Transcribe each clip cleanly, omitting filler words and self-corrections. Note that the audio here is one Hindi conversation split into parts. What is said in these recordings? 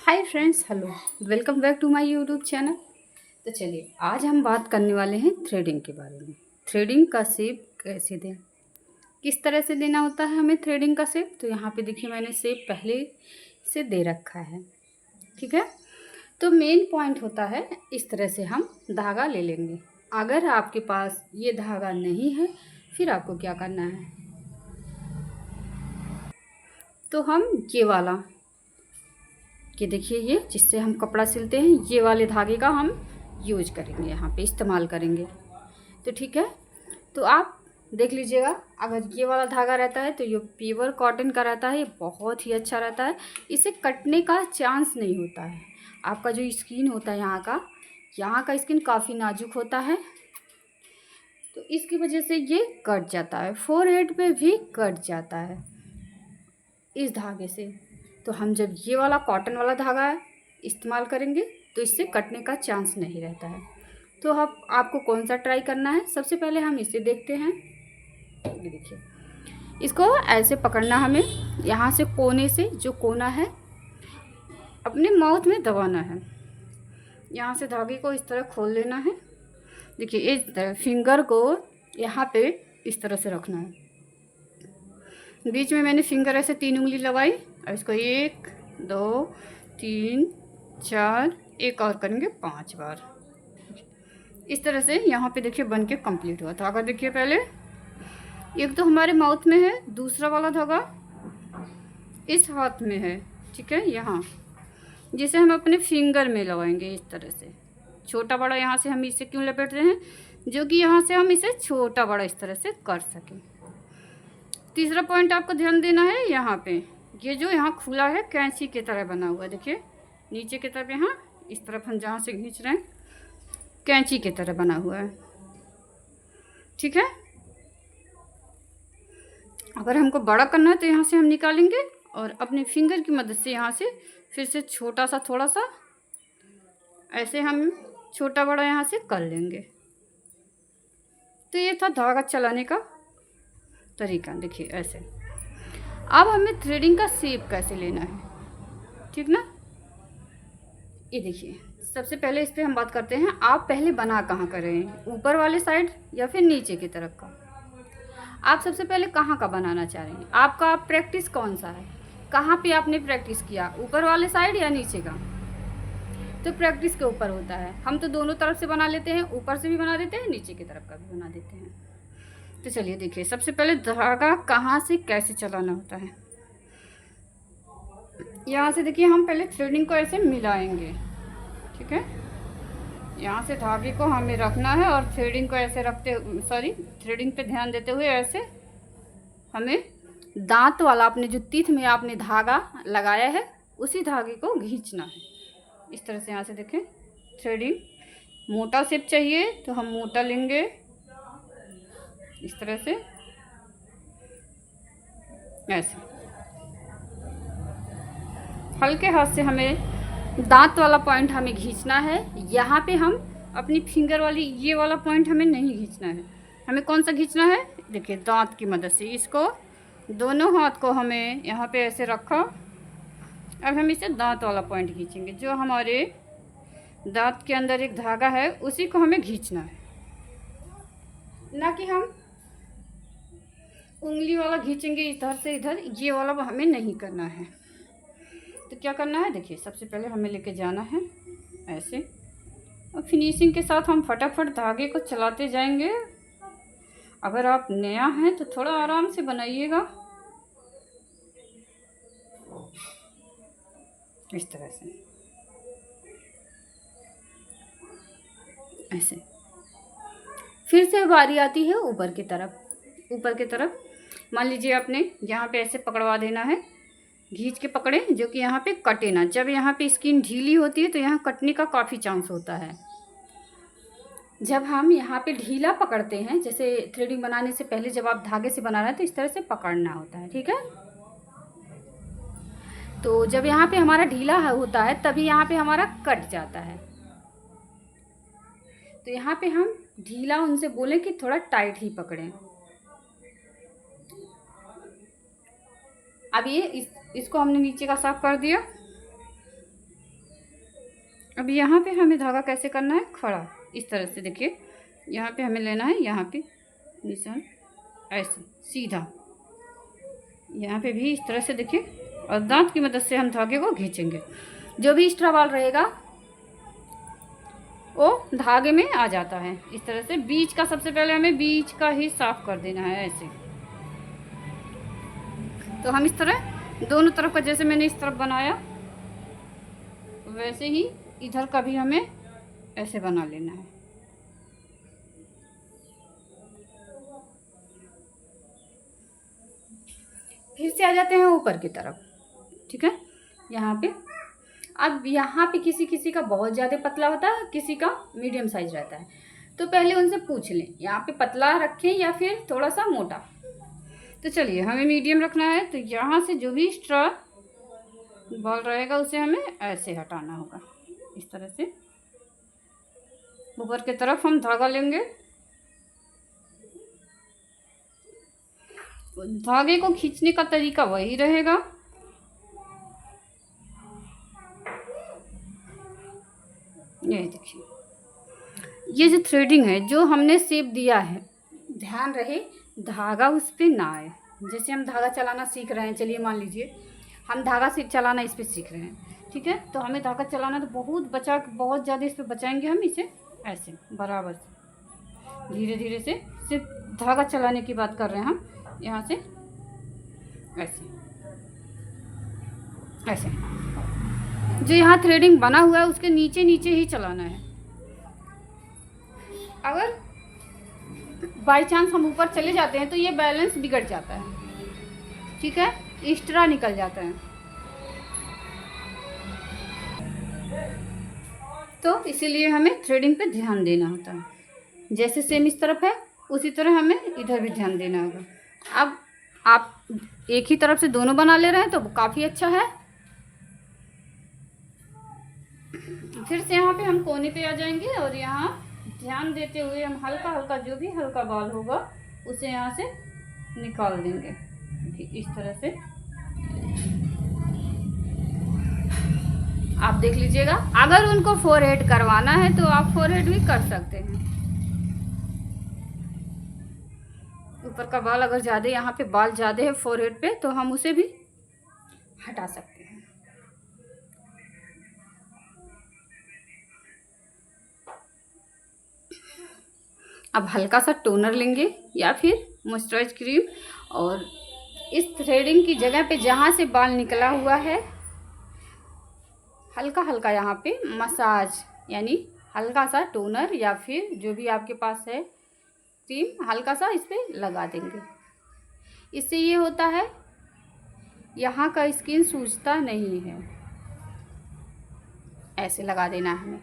Hi friends, hello, welcome back to my YouTube channel. तो चलिए आज हम बात करने वाले हैं थ्रेडिंग के बारे में। थ्रेडिंग का शेप कैसे दें, किस तरह से देना होता है हमें थ्रेडिंग का शेप। तो यहाँ पे देखिए मैंने शेप पहले से दे रखा है, ठीक है। तो मेन पॉइंट होता है इस तरह से हम धागा ले लेंगे। अगर आपके पास ये धागा नहीं है फिर आपको क्या करना है, तो हम ये वाला, कि देखिए ये जिससे हम कपड़ा सिलते हैं, ये वाले धागे का हम यूज करेंगे, यहाँ पे इस्तेमाल करेंगे। तो ठीक है, तो आप देख लीजिएगा। अगर ये वाला धागा रहता है तो ये प्योर कॉटन का रहता है, ये बहुत ही अच्छा रहता है। इसे कटने का चांस नहीं होता है। आपका जो स्किन होता है यहाँ का स्किन काफ़ी नाजुक होता है, तो इसकी वजह से ये कट जाता है। फोरहेड पे भी कट जाता है इस धागे से। तो हम जब ये वाला कॉटन वाला धागा इस्तेमाल करेंगे तो इससे कटने का चांस नहीं रहता है। तो अब आपको कौन सा ट्राई करना है, सबसे पहले हम इसे देखते हैं। ये देखिए, इसको ऐसे पकड़ना, हमें यहाँ से कोने से, जो कोना है अपने माउथ में दबाना है। यहाँ से धागे को इस तरह खोल लेना है। देखिए इस तरह फिंगर को यहाँ पे इस तरह से रखना है। बीच में मैंने फिंगर ऐसे 3 उंगली लगाई और इसको 1 2 3 4, एक और करेंगे 5 बार। इस तरह से यहाँ पे देखिए बन के कंप्लीट हुआ। धागा देखिए पहले एक तो हमारे माउथ में है, दूसरा वाला धागा इस हाथ में है, ठीक है, यहाँ, जिसे हम अपने फिंगर में लगाएंगे इस तरह से। छोटा बड़ा यहाँ से हम इसे क्यों लपेट रहे हैं, जो कि यहाँ से हम इसे छोटा बड़ा इस तरह से कर सकें। तीसरा पॉइंट आपको ध्यान देना है, यहाँ पे ये जो यहाँ खुला है कैंची की तरह बना हुआ है, देखिए नीचे की तरफ, यहाँ इस तरफ हम जहाँ से खींच रहे हैं कैंची की तरह बना हुआ है, ठीक है। अगर हमको बड़ा करना है तो यहाँ से हम निकालेंगे और अपने फिंगर की मदद से यहाँ से फिर से छोटा सा, थोड़ा सा ऐसे हम छोटा बड़ा यहाँ से कर लेंगे। तो ये था धागा चलाने का तरीका। देखिए ऐसे। अब हमें थ्रेडिंग का शेप कैसे लेना है, ठीक ना। ये देखिए, सबसे पहले इस पर हम बात करते हैं। आप पहले बना कहाँ कर रहे हैं, ऊपर वाले साइड या फिर नीचे की तरफ का। आप सबसे पहले कहाँ का बनाना चाह रहे हैं, आपका प्रैक्टिस कौन सा है, कहाँ पे आपने प्रैक्टिस किया, ऊपर वाले साइड या नीचे का। तो प्रैक्टिस के ऊपर होता है। हम तो दोनों तरफ से बना लेते हैं, ऊपर से भी बना देते हैं, नीचे की तरफ का भी बना देते हैं। तो चलिए देखिए, सबसे पहले धागा कहाँ से कैसे चलाना होता है। यहाँ से देखिए, हम पहले थ्रेडिंग को ऐसे मिलाएंगे, ठीक है। यहाँ से धागे को हमें रखना है और थ्रेडिंग को ऐसे थ्रेडिंग पे ध्यान देते हुए ऐसे हमें दांत वाला, अपने जो टीथ में आपने धागा लगाया है उसी धागे को खींचना है इस तरह से। यहाँ से देखें, थ्रेडिंग मोटा शेप चाहिए तो हम मोटा लेंगे इस तरह से, ऐसे हल्के हाथ से हमें दांत वाला पॉइंट हमें खींचना है। यहाँ पे हम अपनी फिंगर वाली ये वाला पॉइंट हमें नहीं खींचना है। हमें कौन सा खींचना है, देखिए दांत की मदद से। इसको दोनों हाथ को हमें यहाँ पे ऐसे रखा। अब हम इसे दांत वाला पॉइंट खींचेंगे। जो हमारे दांत के अंदर एक धागा है उसी को हमें खींचना है, ना कि हम उंगली वाला खींचेंगे इधर से इधर। ये वाला हमें नहीं करना है। तो क्या करना है, देखिए सबसे पहले हमें लेके जाना है ऐसे, और फिनिशिंग के साथ हम फटाफट धागे को चलाते जाएंगे। अगर आप नया हैं तो थोड़ा आराम से बनाइएगा इस तरह से, ऐसे। फिर से बारी आती है ऊपर की तरफ। ऊपर की तरफ मान लीजिए आपने यहाँ पे ऐसे पकड़वा देना है, खींच के पकड़े, जो कि यहाँ पे कटे ना। जब यहाँ पे स्किन ढीली होती है तो यहाँ कटने का काफ़ी चांस होता है। जब हम यहाँ पे ढीला पकड़ते हैं, जैसे थ्रेडिंग बनाने से पहले जब आप धागे से बना रहे हैं तो इस तरह से पकड़ना होता है, ठीक है। तो जब यहाँ पे हमारा ढीला होता है तभी यहाँ पे हमारा कट जाता है। तो यहाँ पे हम ढीला उनसे बोलें कि थोड़ा टाइट ही पकड़ें। अब ये इसको हमने नीचे का साफ कर दिया। अब यहाँ पे हमें धागा कैसे करना है, खड़ा इस तरह से। देखिए यहाँ पे हमें लेना है, यहाँ पे निशान ऐसे सीधा, यहाँ पे भी इस तरह से देखिए, और दांत की मदद से हम धागे को खींचेंगे। जो भी एक्स्ट्रा बाल रहेगा वो धागे में आ जाता है इस तरह से। बीच का सबसे पहले हमें बीच का ही साफ कर देना है ऐसे। तो हम इस तरह दोनों तरफ का, जैसे मैंने इस तरफ बनाया वैसे ही इधर का भी हमें ऐसे बना लेना है। फिर से आ जाते हैं ऊपर की तरफ, ठीक है। यहाँ पे अब यहाँ पे किसी किसी का बहुत ज़्यादा पतला होता है, किसी का मीडियम साइज रहता है, तो पहले उनसे पूछ लें यहाँ पे पतला रखें या फिर थोड़ा सा मोटा। तो चलिए हमें मीडियम रखना है, तो यहाँ से जो भी एक्स्ट्रा बॉल रहेगा उसे हमें ऐसे हटाना होगा इस तरह से। ऊपर की तरफ हम धागा लेंगे, धागे को खींचने का तरीका वही रहेगा। ये देखिए, ये जो थ्रेडिंग है जो हमने शेप दिया है, ध्यान रहे धागा उस पर ना आए। जैसे हम धागा चलाना सीख रहे हैं, चलिए मान लीजिए हम धागा से चलाना इस पर सीख रहे हैं, ठीक है। तो हमें धागा चलाना तो बहुत ज़्यादा इस पर बचाएंगे हम इसे ऐसे बराबर से, धीरे धीरे से। सिर्फ धागा चलाने की बात कर रहे हैं हम, यहाँ से ऐसे ऐसे। जो यहाँ थ्रेडिंग बना हुआ है उसके नीचे नीचे ही चलाना है। अगर बाई चांस हम ऊपर चले जाते हैं तो ये बैलेंस बिगड़ जाता है, ठीक है, एक्स्ट्रा निकल जाता है। तो इसीलिए हमें थ्रेडिंग पे ध्यान देना होता है। जैसे सेम इस तरफ है उसी तरह हमें इधर भी ध्यान देना होगा। अब आप एक ही तरफ से दोनों बना ले रहे हैं तो काफ़ी अच्छा है। फिर से यहाँ पे हम कोने पे आ जाएंगे और यहाँ ध्यान देते हुए हम हल्का हल्का, जो भी हल्का बाल होगा उसे यहाँ से निकाल देंगे इस तरह से। आप देख लीजिएगा, अगर उनको फोरहेड करवाना है तो आप फोरहेड भी कर सकते हैं। ऊपर का बाल अगर ज़्यादा, यहाँ पे बाल ज़्यादा है फोरहेड पे, तो हम उसे भी हटा सकते हैं। अब हल्का सा टोनर लेंगे या फिर मॉइस्चराइज क्रीम, और इस थ्रेडिंग की जगह पे जहाँ से बाल निकला हुआ है हल्का हल्का यहाँ पे मसाज, यानी हल्का सा टोनर या फिर जो भी आपके पास है क्रीम, हल्का सा इस पर लगा देंगे। इससे ये होता है यहाँ का स्किन सूजता नहीं है, ऐसे लगा देना है हमें।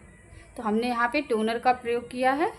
तो हमने यहाँ पे टोनर का प्रयोग किया है।